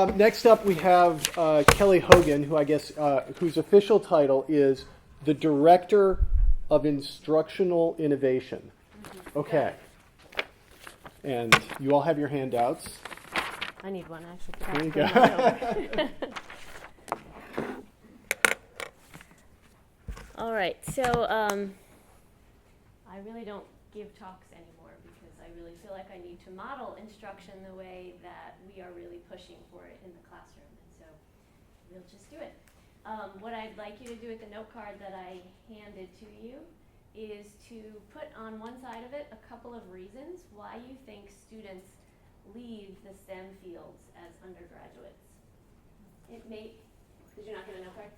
next up we have Kelly Hogan, who I guess whose official title is the Director of Instructional Innovation. Okay. And you all have your handouts. I need one, actually. There you go. All right, so I really don't give talks anymore because I really feel like I need to model instruction the way that we are really pushing for it in the classroom, and so we'll just do it. What I'd like you to do with the note card that I handed to you is to put on one side of it a couple of reasons why you think students leave the STEM fields as undergraduates. It may, did you not get a note card?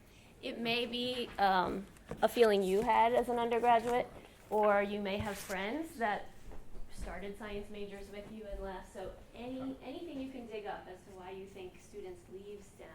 It may be a feeling you had as an undergraduate, or you may have friends that started science majors with you and left. So anything you can dig up as to why you think students leave STEM.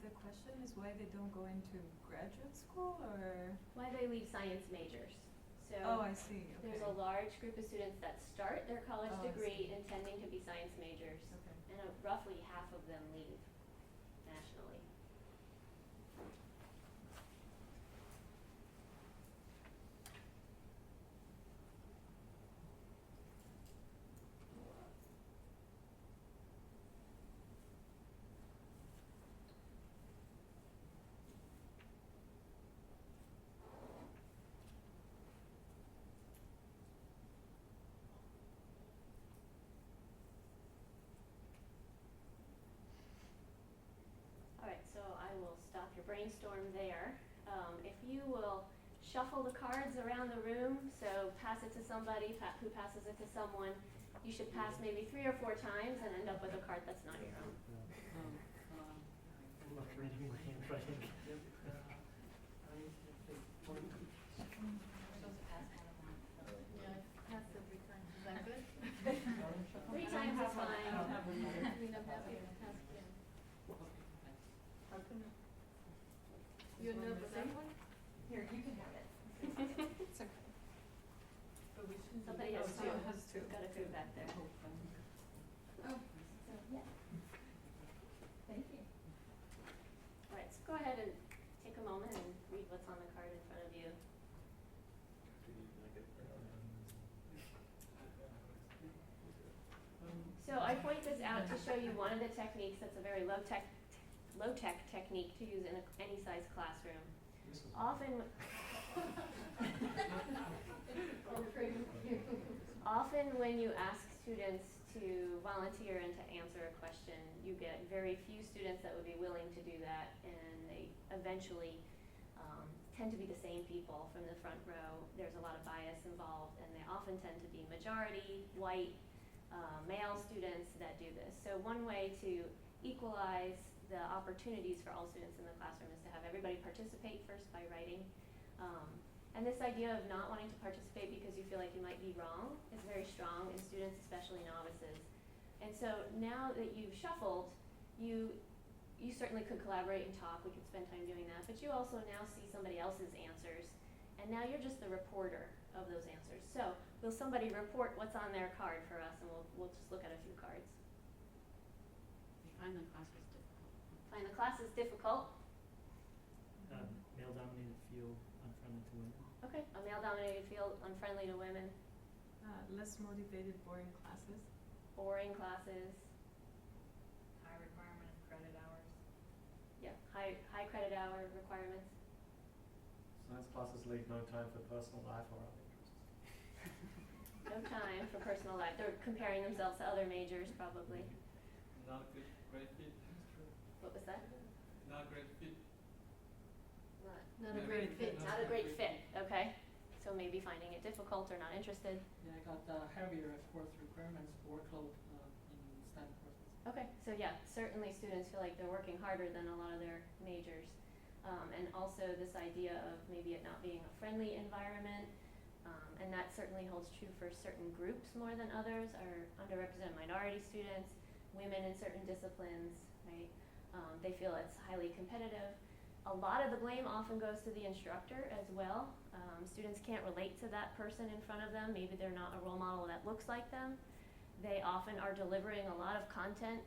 The question is why they don't go into graduate school, or why they leave science majors. So I see. Okay. There's a large group of students that start their college degree intending to be science majors, and roughly half of them leave nationally. So I will stop your brainstorm there. If you will shuffle the cards around the room, so pass it to somebody who passes it to someone, you should pass maybe 3 or 4 times and end up with a card that's not your own. I'm not reading my handwriting. Pass it 3 times. Is that good? 3 times is fine. You know the same one? Here, you can have it. It's okay. Somebody has 2. Has 2. Got a few back there. Oh. So, yeah. Thank you. All right, so go ahead and take a moment and read what's on the card in front of you. So I point this out to show you one of the techniques that's a very low-tech technique to use in any size classroom. Often when you ask students to volunteer and to answer a question, you get very few students that would be willing to do that, and they eventually tend to be the same people from the front row. There's a lot of bias involved, and they often tend to be majority white male students that do this. So one way to equalize the opportunities for all students in the classroom is to have everybody participate first by writing. And this idea of not wanting to participate because you feel like you might be wrong is very strong in students, especially novices. And so now that you've shuffled, you certainly could collaborate and talk. We could spend time doing that. But you also now see somebody else's answers. And now you're just the reporter of those answers. So will somebody report what's on their card for us, and we'll just look at a few cards. Find the class is difficult. Find the class is difficult. Male-dominated field, unfriendly to women. Okay, a male-dominated field, unfriendly to women. Less motivated, boring classes. Boring classes. High requirement of credit hours. Yeah, high credit hour requirements. Science classes leave no time for personal life or other interests. No time for personal life. They're comparing themselves to other majors, probably. Not a great fit. What was that? Not a great fit. Not a great fit. Not a great fit. Okay. So maybe finding it difficult or not interested. Yeah, I got heavier course requirements for workload in STEM courses. Okay, so yeah, certainly students feel like they're working harder than a lot of their majors. And also this idea of maybe it not being a friendly environment, and that certainly holds true for certain groups more than others, are underrepresented minority students, women in certain disciplines, right? They feel it's highly competitive. A lot of the blame often goes to the instructor as well. Students can't relate to that person in front of them. Maybe they're not a role model that looks like them. They often are delivering a lot of content.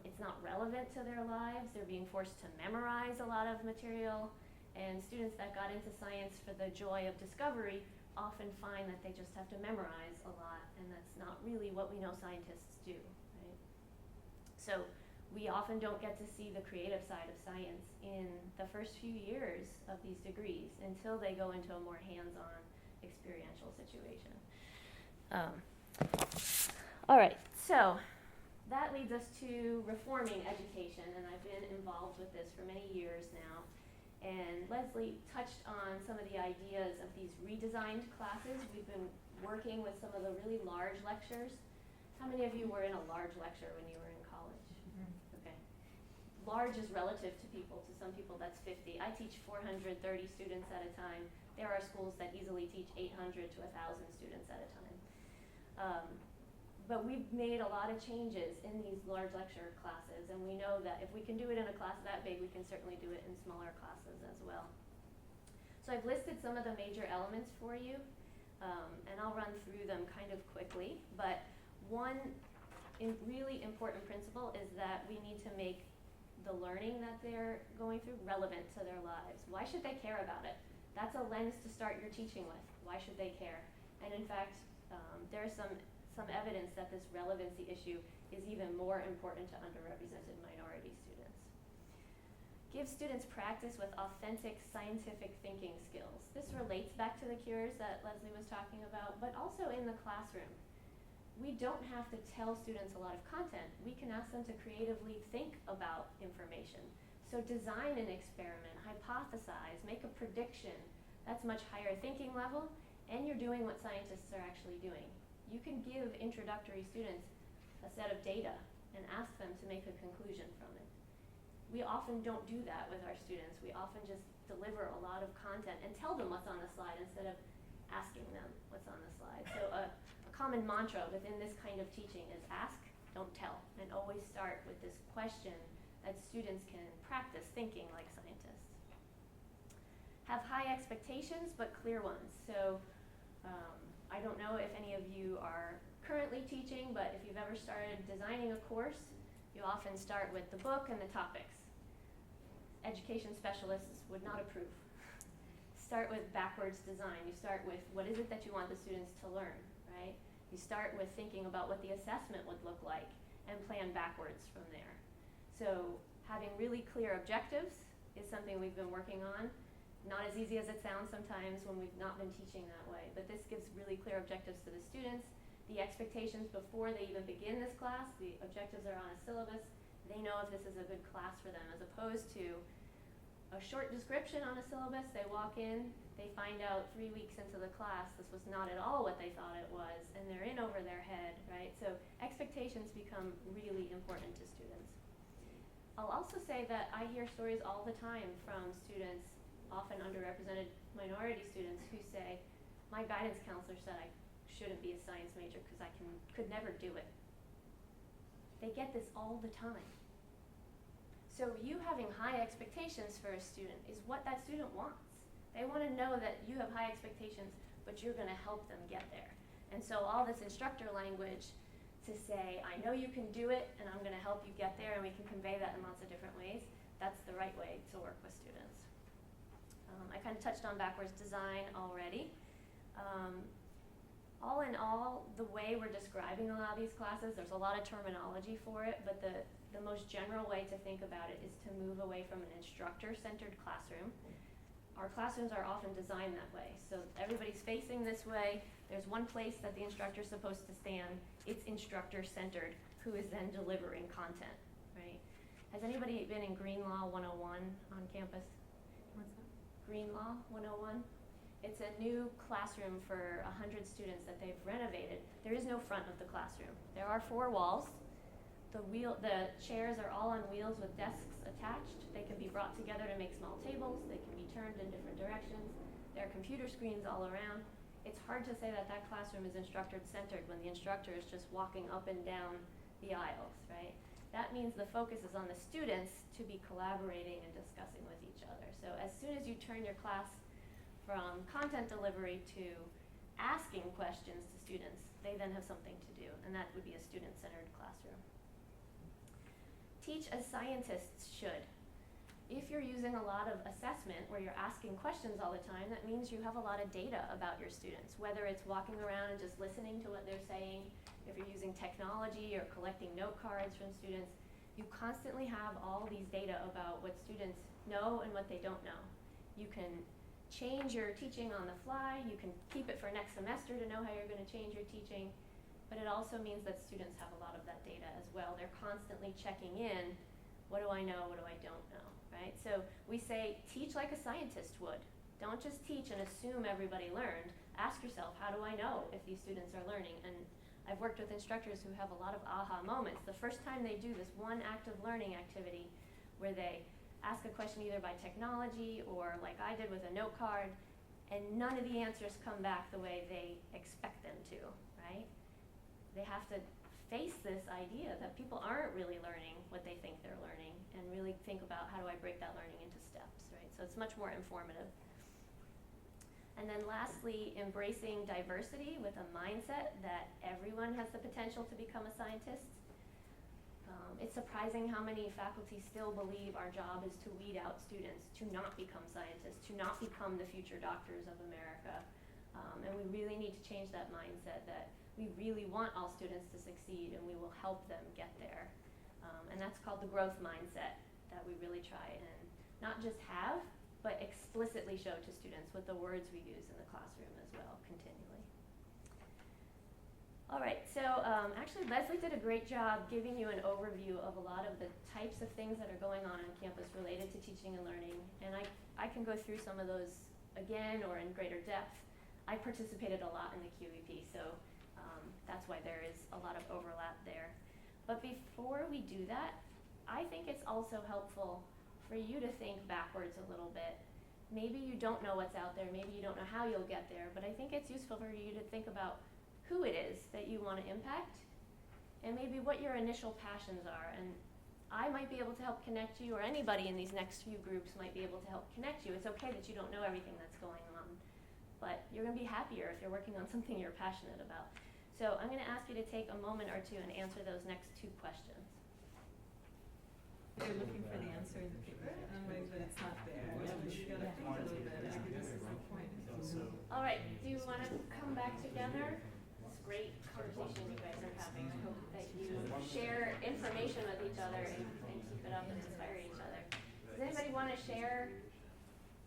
It's not relevant to their lives. They're being forced to memorize a lot of material. And students that got into science for the joy of discovery often find that they just have to memorize a lot, and that's not really what we know scientists do, right? So we often don't get to see the creative side of science in the first few years of these degrees until they go into a more hands-on experiential situation. All right, so that leads us to reforming education, and I've been involved with this for many years now. And Leslie touched on some of the ideas of these redesigned classes. We've been working with some of the really large lectures. How many of you were in a large lecture when you were in college? Okay. Large is relative to people. To some people that's 50. I teach 430 students at a time. There are schools that easily teach 800 to 1,000 students at a time. But we've made a lot of changes in these large lecture classes, and we know that if we can do it in a class that big, we can certainly do it in smaller classes as well. So I've listed some of the major elements for you, and I'll run through them kind of quickly. But one really important principle is that we need to make the learning that they're going through relevant to their lives. Why should they care about it? That's a lens to start your teaching with. Why should they care? And in fact, there's some evidence that this relevancy issue is even more important to underrepresented minority students. Give students practice with authentic scientific thinking skills. This relates back to the cures that Leslie was talking about, but also in the classroom. We don't have to tell students a lot of content. We can ask them to creatively think about information. So design an experiment, hypothesize, make a prediction. That's much higher thinking level, and you're doing what scientists are actually doing. You can give introductory students a set of data and ask them to make a conclusion from it. We often don't do that with our students. We often just deliver a lot of content and tell them what's on the slide instead of asking them what's on the slide. So a common mantra within this kind of teaching is ask, don't tell, and always start with this question that students can practice thinking like scientists. Have high expectations, but clear ones. So I don't know if any of you are currently teaching, but if you've ever started designing a course, you often start with the book and the topics. Education specialists would not approve. Start with backwards design. You start with what is it that you want the students to learn, right? You start with thinking about what the assessment would look like and plan backwards from there. So having really clear objectives is something we've been working on. Not as easy as it sounds sometimes when we've not been teaching that way, but this gives really clear objectives to the students. The expectations before they even begin this class, the objectives are on a syllabus. They know if this is a good class for them, as opposed to a short description on a syllabus. They walk in, they find out 3 weeks into the class this was not at all what they thought it was, and they're in over their head, right? So expectations become really important to students. I'll also say that I hear stories all the time from students, often underrepresented minority students, who say, my guidance counselor said I shouldn't be a science major because I could never do it. They get this all the time. So you having high expectations for a student is what that student wants. They want to know that you have high expectations, but you're going to help them get there. And so all this instructor language to say, I know you can do it, and I'm going to help you get there, and we can convey that in lots of different ways, that's the right way to work with students. I kind of touched on backwards design already. All in all, the way we're describing a lot of these classes, there's a lot of terminology for it, but the most general way to think about it is to move away from an instructor-centered classroom. Our classrooms are often designed that way. So everybody's facing this way. There's one place that the instructor's supposed to stand. It's instructor-centered, who is then delivering content, right? Has anybody been in Green Law 101 on campus? What's that? Green Law 101. It's a new classroom for 100 students that they've renovated. There is no front of the classroom. There are 4 walls, The chairs are all on wheels with desks attached. They can be brought together to make small tables. They can be turned in different directions. There are computer screens all around. It's hard to say that that classroom is instructor-centered when the instructor is just walking up and down the aisles, right? That means the focus is on the students to be collaborating and discussing with each other. So as soon as you turn your class from content delivery to asking questions to students, they then have something to do, and that would be a student-centered classroom. Teach as scientists should. If you're using a lot of assessment where you're asking questions all the time, that means you have a lot of data about your students, whether it's walking around and just listening to what they're saying, if you're using technology or collecting note cards from students, you constantly have all these data about what students know and what they don't know. You can change your teaching on the fly, you can keep it for next semester to know how you're going to change your teaching, but it also means that students have a lot of that data as well. They're constantly checking in, what do I know, what do I don't know, right? So we say, teach like a scientist would. Don't just teach and assume everybody learned. Ask yourself, how do I know if these students are learning? And I've worked with instructors who have a lot of aha moments. The first time they do this one active learning activity where they ask a question either by technology or like I did with a note card, and none of the answers come back the way they expect them to, right? They have to face this idea that people aren't really learning what they think they're learning and really think about how do I break that learning into steps, right? So it's much more informative. And then lastly, embracing diversity with a mindset that everyone has the potential to become a scientist. It's surprising how many faculty still believe our job is to weed out students, to not become scientists, to not become the future doctors of America. And we really need to change that mindset that we really want all students to succeed and we will help them get there. And that's called the growth mindset that we really try and not just have, but explicitly show to students with the words we use in the classroom as well, continually. All right, so actually Leslie did a great job giving you an overview of a lot of the types of things that are going on campus related to teaching and learning, and I can go through some of those again or in greater depth. I participated a lot in the QEP, so that's why there is a lot of overlap there. But before we do that, I think it's also helpful for you to think backwards a little bit. Maybe you don't know what's out there, maybe you don't know how you'll get there, but I think it's useful for you to think about who it is that you want to impact and maybe what your initial passions are. And I might be able to help connect you, or anybody in these next few groups might be able to help connect you. It's okay that you don't know everything that's going on, but you're going to be happier if you're working on something you're passionate about. So I'm going to ask you to take a moment or two and answer those next two questions. They're looking for the answer in the paper, but it's not there. You gotta think a little bit. I think this is the point. All right, do you want to come back together? It's great conversation you guys are having. I hope that you share information with each other and keep it up and inspire each other. Does anybody want to share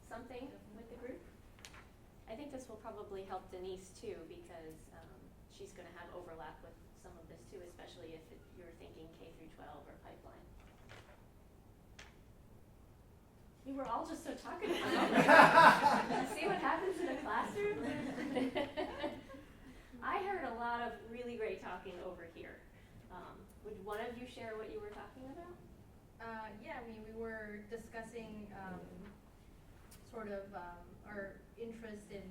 something with the group? I think this will probably help Denise too, because she's going to have overlap with some of this too, especially if you're thinking K through 12 or pipeline. You were all just so talkative. See what happens in a classroom? I heard a lot of really great talking over here. Would one of you share what you were talking about? Yeah, we were discussing our interest in,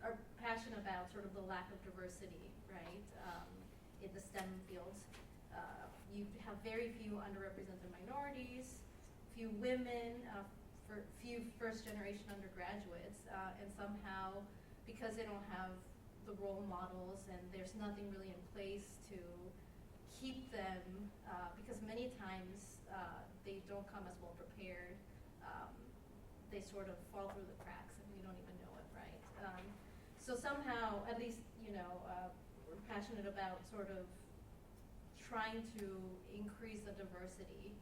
our passion about sort of the lack of diversity, right, in the STEM fields. You have very few underrepresented minorities, few women, few first-generation undergraduates, and somehow, because they don't have the role models and there's nothing really in place to keep them, because many times they don't come as well prepared, they sort of fall through the cracks and we don't even know it, right? So somehow, at least, we're passionate about sort of trying to increase the diversity.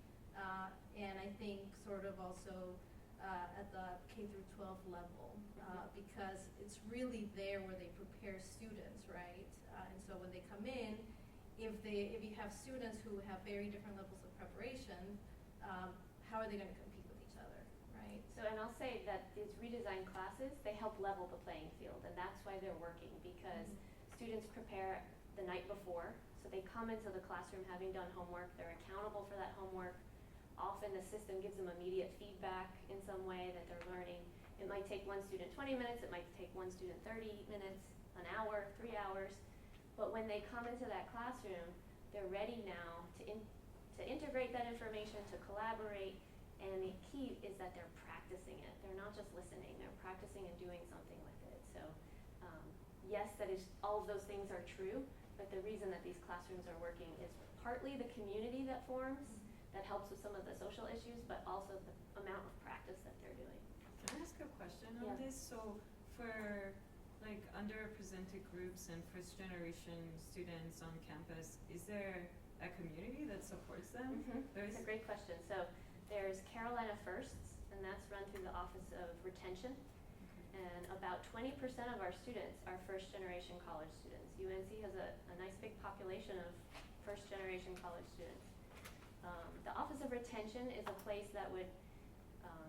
And I think sort of also at the K through 12 level, because it's really there where they prepare students, right? And so when they come in, if you have students who have very different levels of preparation, how are they going to compete with each other, right? So, and I'll say that these redesigned classes, they help level the playing field, and that's why they're working, because students prepare the night before, So they come into the classroom having done homework, they're accountable for that homework. Often the system gives them immediate feedback in some way that they're learning. It might take one student 20 minutes, it might take one student 30 minutes, an hour, 3 hours. But when they come into that classroom, they're ready now to integrate that information, to collaborate, and the key is that they're practicing it. They're not just listening, they're practicing and doing something with it. So yes, that is, all of those things are true, but the reason that these classrooms are working is partly the community that forms, that helps with some of the social issues, but also the amount of practice that they're doing. Can I ask a question on Yeah. this? So for like underrepresented groups and first generation students on campus, is there a community that supports them? That's a great question. So there's Carolina Firsts, and that's run through the Office of Retention. And about 20% of our students are first generation college students. UNC has a nice big population of first generation college students. The Office of Retention is a place that would,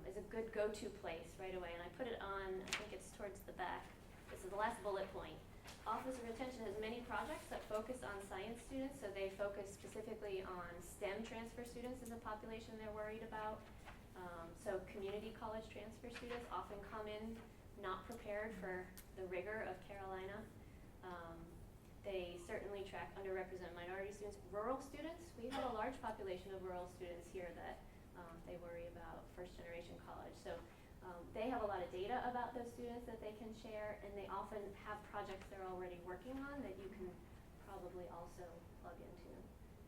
is a good go-to place right away. And I put it on, I think it's towards the back. This is the last bullet point. Office of Retention has many projects that focus on science students, so they focus specifically on STEM transfer students as a population they're worried about. So community college transfer students often come in not prepared for the rigor of Carolina. They certainly track underrepresented minority students. Rural students, we have a large population of rural students here that they worry about first generation college. So they have a lot of data about those students that they can share, and they often have projects they're already working on that you can probably also plug into.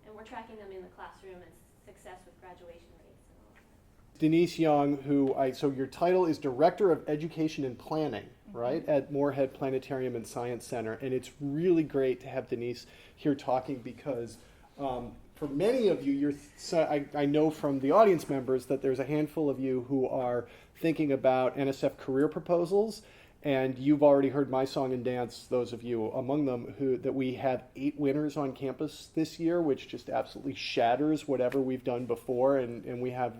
And we're tracking them in the classroom and success with graduation rates and all of that. Denise Young, so your title is Director of Education and Planning, right, at Moorhead Planetarium and Science Center. And it's really great to have Denise here talking because for many of you, I know from the audience members that there's a handful of you who are thinking about NSF career proposals. And you've already heard my song and dance, those of you among them, that we have 8 winners on campus this year, which just absolutely shatters whatever we've done before. And we have,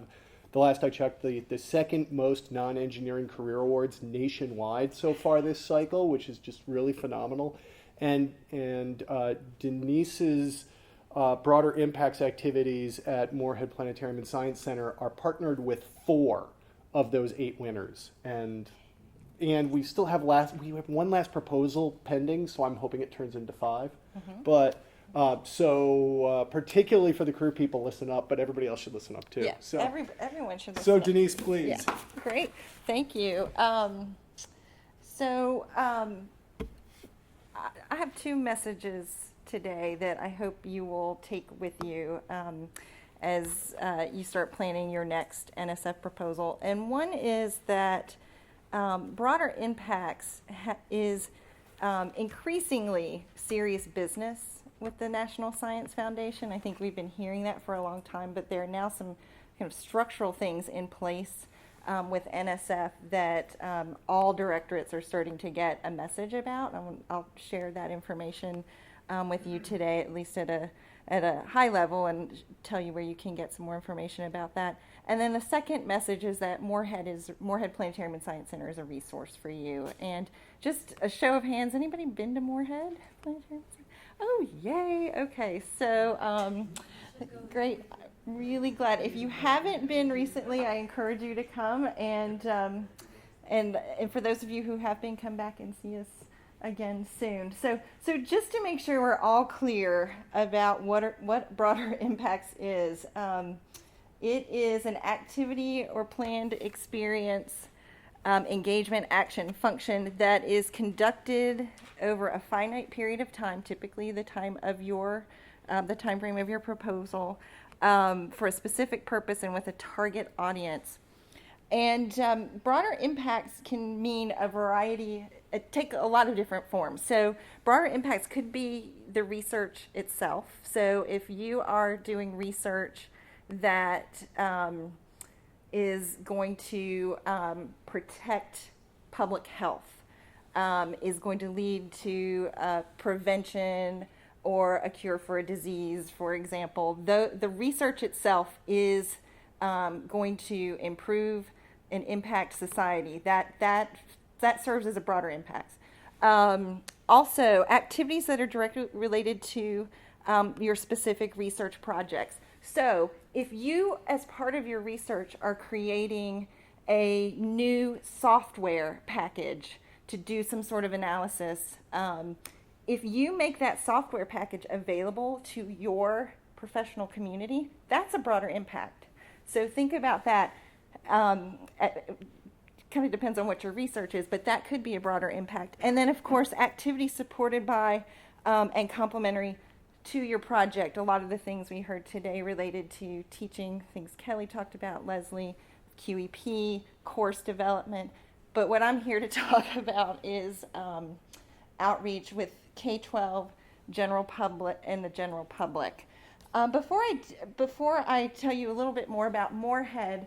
the last I checked, the second most non-engineering career awards nationwide so far this cycle, which is just really phenomenal. And Denise's broader impacts activities at Moorhead Planetarium and Science Center are partnered with 4 of those 8 winners. And we still have one last proposal pending, so I'm hoping it turns into 5. But particularly for the career people, listen up, but everybody else should listen up too. Yeah, So, everyone should listen so up. Denise, please. Yeah, great. Thank you. I have 2 messages today that I hope you will take with you as you start planning your next NSF proposal. And one is that broader impacts is increasingly serious business with the National Science Foundation. I think we've been hearing that for a long time, but there are now some kind of structural things in place with NSF that all directorates are starting to get a message about. I'll share that information with you today, at least at a high level, and tell you where you can get some more information about that. And then the second message is that Moorhead Planetarium and Science Center is a resource for you. And just a show of hands, anybody been to Moorhead Planetarium? Oh, yay. Okay, so great. Really glad. If you haven't been recently, I encourage you to come. And for those of you who have been, come back and see us again soon. So just to make sure we're all clear about what broader impacts is, it is an activity or planned experience, engagement, action, function that is conducted over a finite period of time, typically the time frame of your proposal, for a specific purpose and with a target audience. And broader impacts can mean a variety, take a lot of different forms. So broader impacts could be the research itself. So if you are doing research that is going to protect public health, is going to lead to prevention or a cure for a disease, for example, the research itself is going to improve and impact society. That serves as a broader impact. Also, activities that are directly related to your specific research projects. So if you, as part of your research, are creating a new software package to do some sort of analysis, if you make that software package available to your professional community, that's a broader impact. So think about that. Kind of depends on what your research is, but that could be a broader impact. And then, of course, activities supported by and complementary to your project. A lot of the things we heard today related to teaching, things Kelly talked about, Leslie, QEP, course development. But what I'm here to talk about is outreach with K-12, general public, and the general public. Before I tell you a little bit more about Moorhead,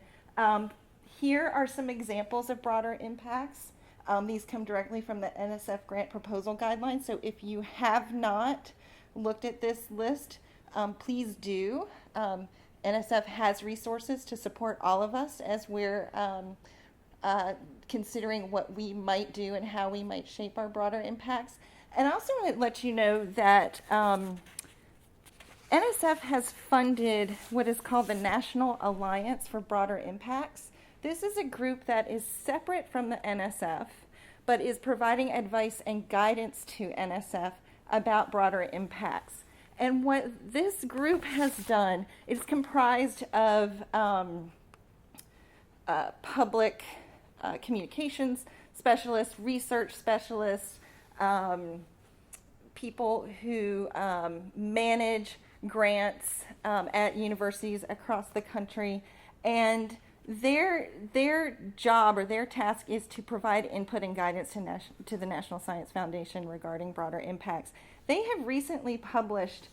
here are some examples of broader impacts. These come directly from the NSF grant proposal guidelines. So if you have not looked at this list, please do. NSF has resources to support all of us as we're considering what we might do and how we might shape our broader impacts. And I also want to let you know that NSF has funded what is called the National Alliance for Broader Impacts. This is a group that is separate from the NSF, but is providing advice and guidance to NSF about broader impacts. And what this group has done is comprised of public communications specialists, research specialists, people who manage grants at universities across the country, and their job or their task is to provide input and guidance to the National Science Foundation regarding broader impacts. They have recently published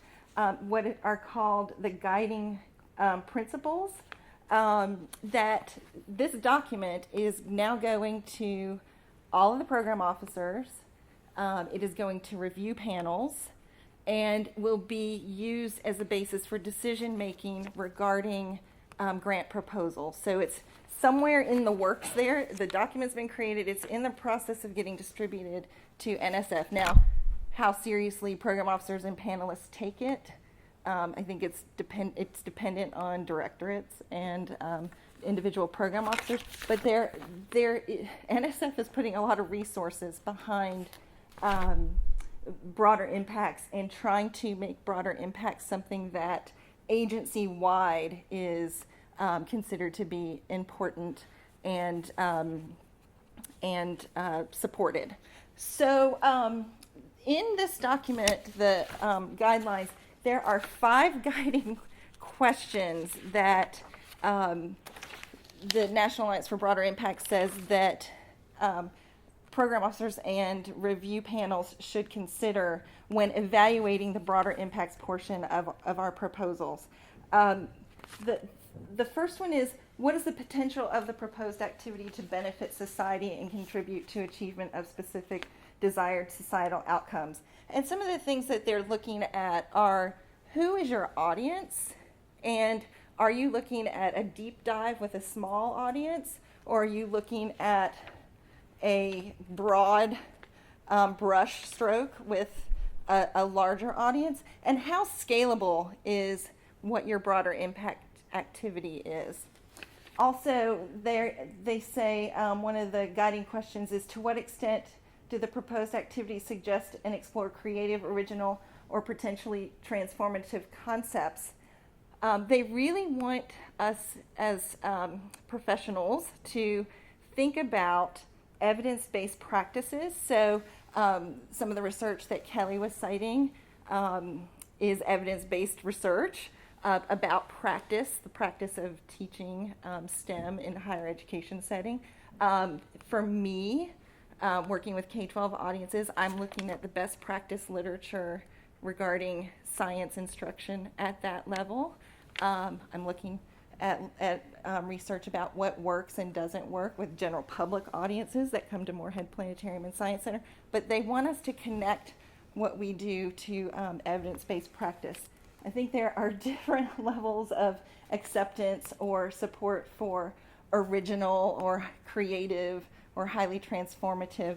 what are called the guiding principles. That this document is now going to all of the program officers. It is going to review panels and will be used as a basis for decision making regarding grant proposals. So it's somewhere in the works there. The document's been created. It's in the process of getting distributed to NSF. Now, how seriously program officers and panelists take it, I think it's dependent on directorates and individual program officers. But NSF is putting a lot of resources behind broader impacts and trying to make broader impacts something that agency-wide is considered to be important and supported. So in this document, the guidelines, there are 5 guiding questions that the National Alliance for Broader Impact says that program officers and review panels should consider when evaluating the broader impacts portion of our proposals. The first one is, what is the potential of the proposed activity to benefit society and contribute to achievement of specific desired societal outcomes? And some of the things that they're looking at are, who is your audience? And are you looking at a deep dive with a small audience? Or are you looking at a broad brush stroke with a larger audience? And how scalable is what your broader impact activity is? Also, they say one of the guiding questions is, to what extent do the proposed activities suggest and explore creative, original, or potentially transformative concepts? They really want us as professionals to think about evidence-based practices. So some of the research that Kelly was citing is evidence-based research about practice, the practice of teaching STEM in a higher education setting. For me, working with K-12 audiences, I'm looking at the best practice literature regarding science instruction at that level. I'm looking at research about what works and doesn't work with general public audiences that come to Moorhead Planetarium and Science Center. But they want us to connect what we do to evidence-based practice. I think there are different levels of acceptance or support for original or creative or highly transformative.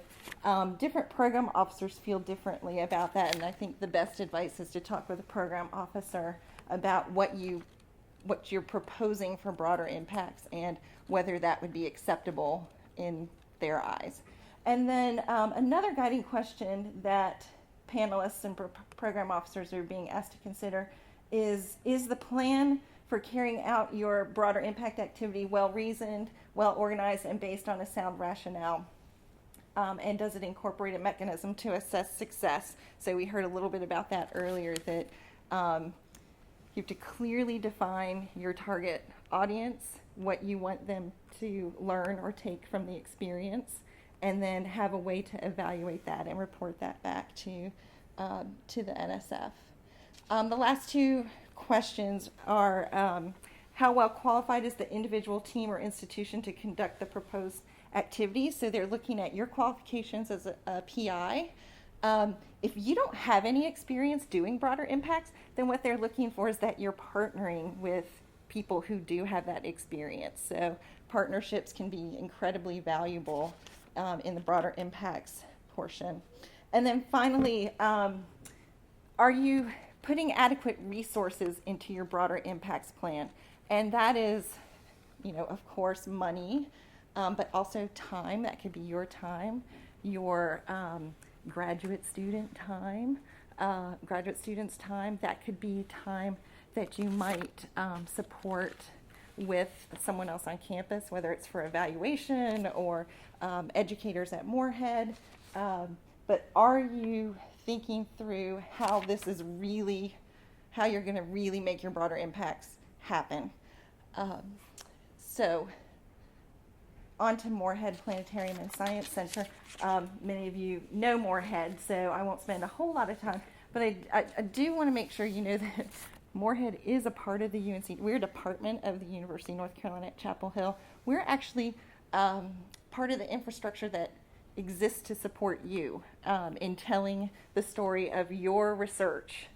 Different program officers feel differently about that, and I think the best advice is to talk with a program officer about what you're proposing for broader impacts and whether that would be acceptable in their eyes. And then another guiding question that panelists and program officers are being asked to consider is the plan for carrying out your broader impact activity well-reasoned, well-organized, and based on a sound rationale? And does it incorporate a mechanism to assess success? So we heard a little bit about that earlier, that you have to clearly define your target audience, what you want them to learn or take from the experience, and then have a way to evaluate that and report that back to the NSF. The last two questions are how well qualified is the individual team or institution to conduct the proposed activities? So they're looking at your qualifications as a PI. If you don't have any experience doing broader impacts, then what they're looking for is that you're partnering with people who do have that experience. So partnerships can be incredibly valuable in the broader impacts portion. And then finally, are you putting adequate resources into your broader impacts plan? And that is, of course, money, but also time. That could be your time, your graduate students' time. That could be time that you might support with someone else on campus, whether it's for evaluation or educators at Moorhead. But are you thinking through how you're going to really make your broader impacts happen? So on to Moorhead Planetarium and Science Center. Many of you know Moorhead, so I won't spend a whole lot of time, but I do want to make sure you know that Moorhead is a part of the UNC. We're a department of the University of North Carolina at Chapel Hill. We're actually part of the infrastructure that exists to support you in telling the story of your research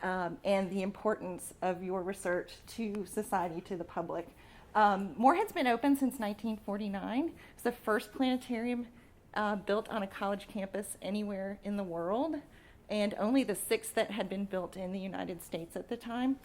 and the importance of your research to society, to the public. Moorhead's been open since 1949. It's the first planetarium built on a college campus anywhere in the world, and only the sixth that had been built in the United States at the time.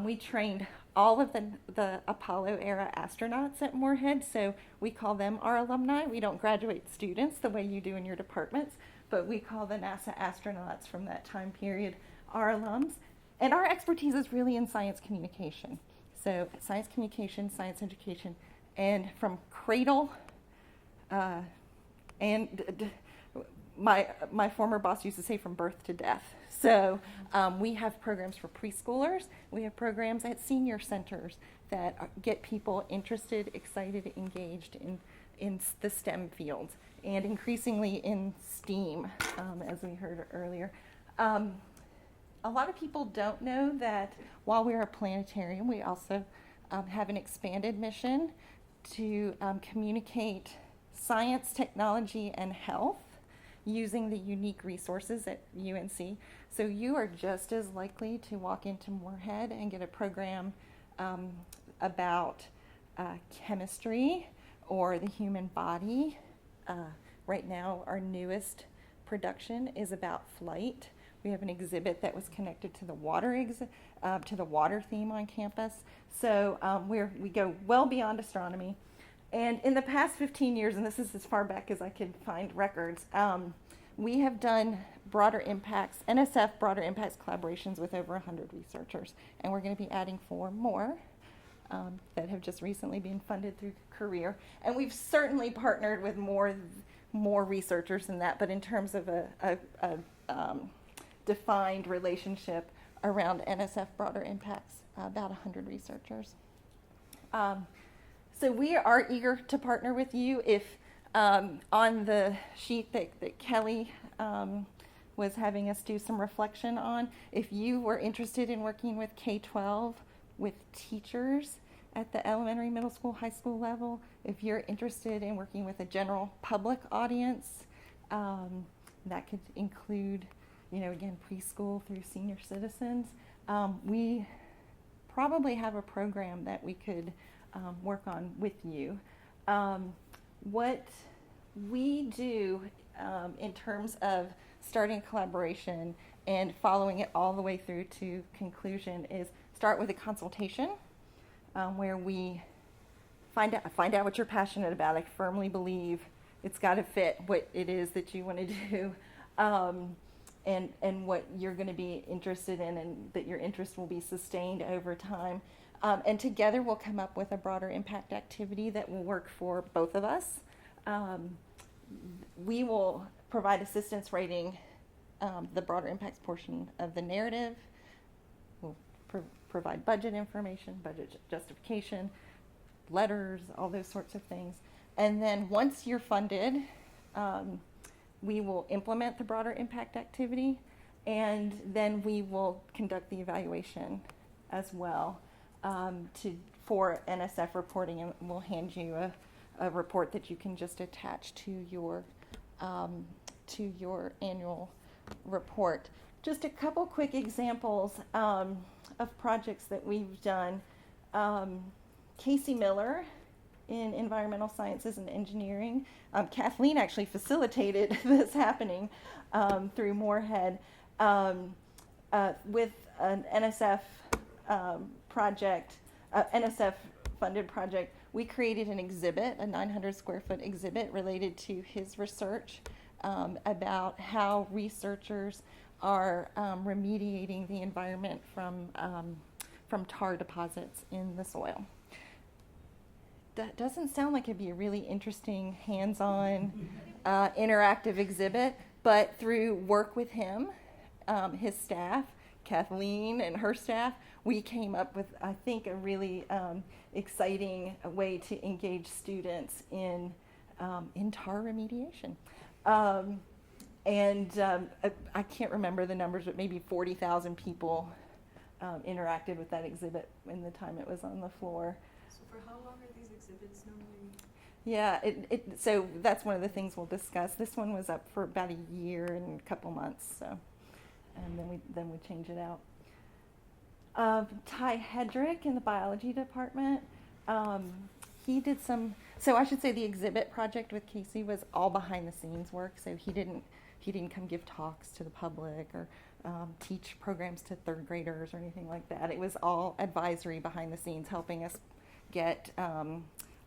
We trained all of the Apollo era astronauts at Moorhead, so we call them our alumni. We don't graduate students the way you do in your departments, but we call the NASA astronauts from that time period our alums. And our expertise is really in science communication. So science communication, science education, and from cradle, my former boss used to say from birth to death. So we have programs for preschoolers. We have programs at senior centers that get people interested, excited, engaged in the STEM fields, and increasingly in STEAM, as we heard earlier. A lot of people don't know that while we're a planetarium, we also have an expanded mission to communicate science, technology, and health using the unique resources at UNC. So you are just as likely to walk into Moorhead and get a program about chemistry or the human body. Right now, our newest production is about flight. We have an exhibit that was connected to the water theme on campus. So we go well beyond astronomy. And in the past 15 years, and this is as far back as I could find records, we have done NSF broader impacts collaborations with over 100 researchers. And we're going to be adding 4 more that have just recently been funded through Career. And we've certainly partnered with more researchers than that, but in terms of a defined relationship around NSF broader impacts, about 100 researchers. So we are eager to partner with you. If on the sheet that Kelly was having us do some reflection on, if you were interested in working with K-12, with teachers at the elementary, middle school, high school level, if you're interested in working with a general public audience, that could include, again, preschool through senior citizens, we probably have a program that we could work on with you. What we do, in terms of starting collaboration and following it all the way through to conclusion, is start with a consultation where we find out what you're passionate about. I firmly believe it's got to fit what it is that you want to do, and what you're going to be interested in, and that your interest will be sustained over time. And together we'll come up with a broader impact activity that will work for both of us. We will provide assistance writing the broader impacts portion of the narrative. We'll provide budget information, budget justification, letters, all those sorts of things. And then once you're funded, we will implement the broader impact activity, and then we will conduct the evaluation as well for NSF reporting, and we'll hand you a report that you can just attach to your annual report. Just a couple quick examples of projects that we've done. Casey Miller in environmental sciences and engineering. Kathleen actually facilitated this happening through Moorhead with an NSF project, NSF funded project. We created an exhibit, a 900 square foot exhibit related to his research about how researchers are remediating the environment from tar deposits in the soil. That doesn't sound like it'd be a really interesting, hands-on, interactive exhibit, but through work with him, his staff, Kathleen and her staff, we came up with, I think, a really exciting way to engage students in tar remediation. I can't remember the numbers, but maybe 40,000 people interacted with that exhibit in the time it was on the floor. So for how long are these exhibits normally? Yeah, so that's one of the things we'll discuss. This one was up for about a year and a couple months, so, and then we change it out. Ty Hedrick in the biology department, he did some. So I should say the exhibit project with Casey was all behind the scenes work. So he didn't come give talks to the public or teach programs to third graders or anything like that. It was all advisory behind the scenes, helping us get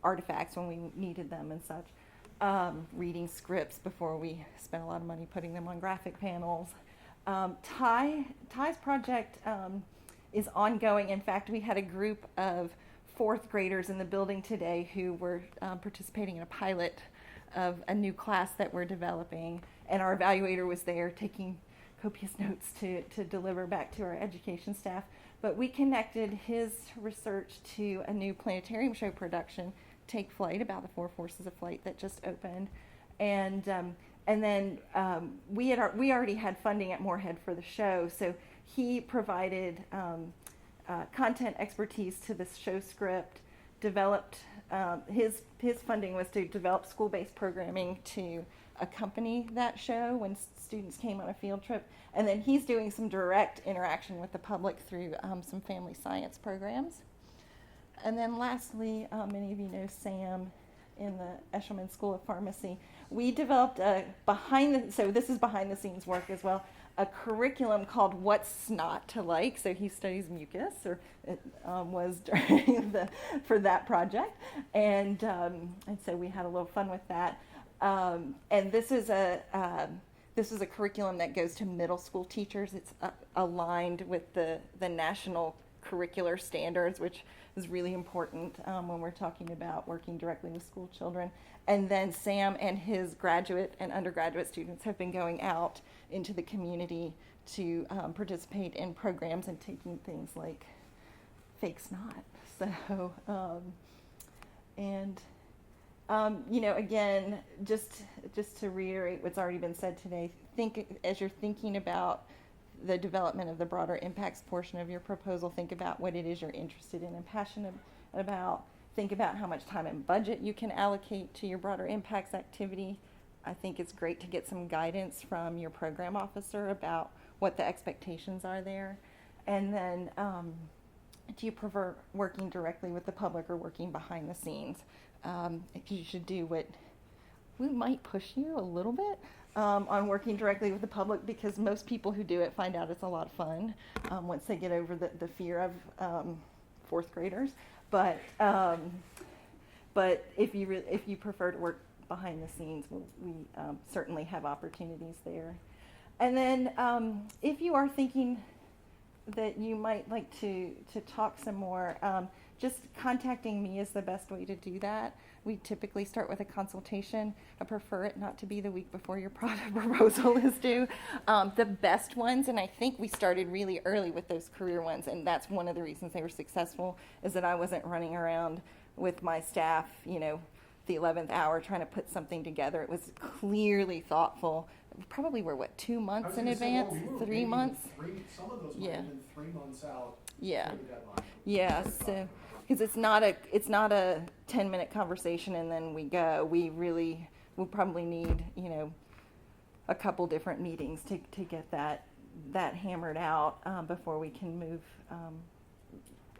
artifacts when we needed them and such. Reading scripts before we spent a lot of money putting them on graphic panels. Ty's project is ongoing. In fact, we had a group of fourth graders in the building today who were participating in a pilot of a new class that we're developing, and our evaluator was there taking copious notes to deliver back to our education staff. But we connected his research to a new planetarium show production, Take Flight, about the 4 forces of flight that just opened, and then we already had funding at Moorhead for the show, so he provided content expertise to the show script, developed his funding was to develop school-based programming to accompany that show when students came on a field trip, and then he's doing some direct interaction with the public through some family science programs. And then lastly, many of you know Sam in the Eshelman School of Pharmacy. We developed so this is behind the scenes work as well, a curriculum called What's Snot to Like. So he studies mucus, or it was during for that project, and so we had a little fun with that. And this is a curriculum that goes to middle school teachers. It's aligned with the national curricular standards, which is really important when we're talking about working directly with school children. And then Sam and his graduate and undergraduate students have been going out into the community to participate in programs and taking things like fake snot. So, again, just to reiterate what's already been said today, as you're thinking about the development of the broader impacts portion of your proposal, think about what it is you're interested in and passionate about. Think about how much time and budget you can allocate to your broader impacts activity. I think it's great to get some guidance from your program officer about what the expectations are there. And then, do you prefer working directly with the public or working behind the scenes? You should do what we might push you a little bit on working directly with the public, because most people who do it find out it's a lot of fun once they get over the fear of fourth graders. But if you prefer to work behind the scenes, we certainly have opportunities there. And then if you are thinking that you might like to talk some more, just contacting me is the best way to do that. We typically start with a consultation. I prefer it not to be the week before your product proposal is due. The best ones, and I think we started really early with those career ones, and that's one of the reasons they were successful, is that I wasn't running around with my staff, the 11th hour trying to put something together. It was clearly thoughtful. Probably were, 2 months in advance? 3 months? Some of those might Yeah. have been 3 months out. Yeah. to the deadline. Yeah, so, because it's not a 10-minute conversation and then we go. We'll probably need, a couple different meetings to get that hammered out before we can move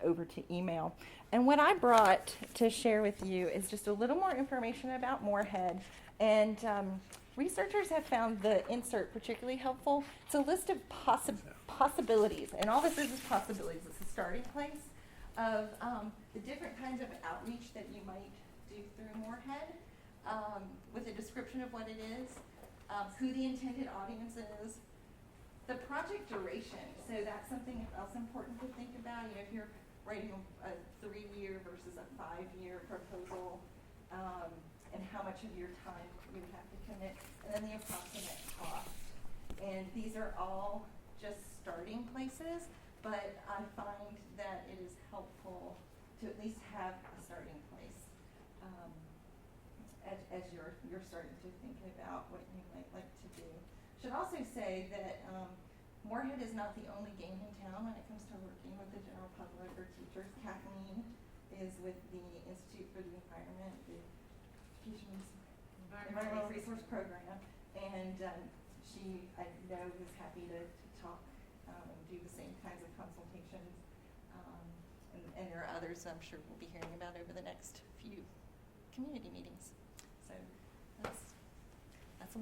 over to email. And what I brought to share with you is just a little more information about Moorhead. And researchers have found the insert particularly helpful. It's a list of possibilities, and all this is possibilities. It's a starting place of the different kinds of outreach that you might do through Moorhead, with a description of what it is, who the intended audience is, the project duration. So that's something else important to think about. If you're writing a 3-year versus a 5-year proposal, and how much of your time you have to commit, and then the approximate cost. And these are all just starting places, but I find that it is helpful to at least have a starting place as you're starting to think about what you might like to do. Should also say that Moorhead is not the only game in town when it comes to working with the general public or teachers. Kathleen is with the Institute for the Environment, the Education's Environmental Resource Program, and she, I know, is happy to talk and do the same kinds of consultations. And there are others I'm sure we'll be hearing about over the next few community meetings. So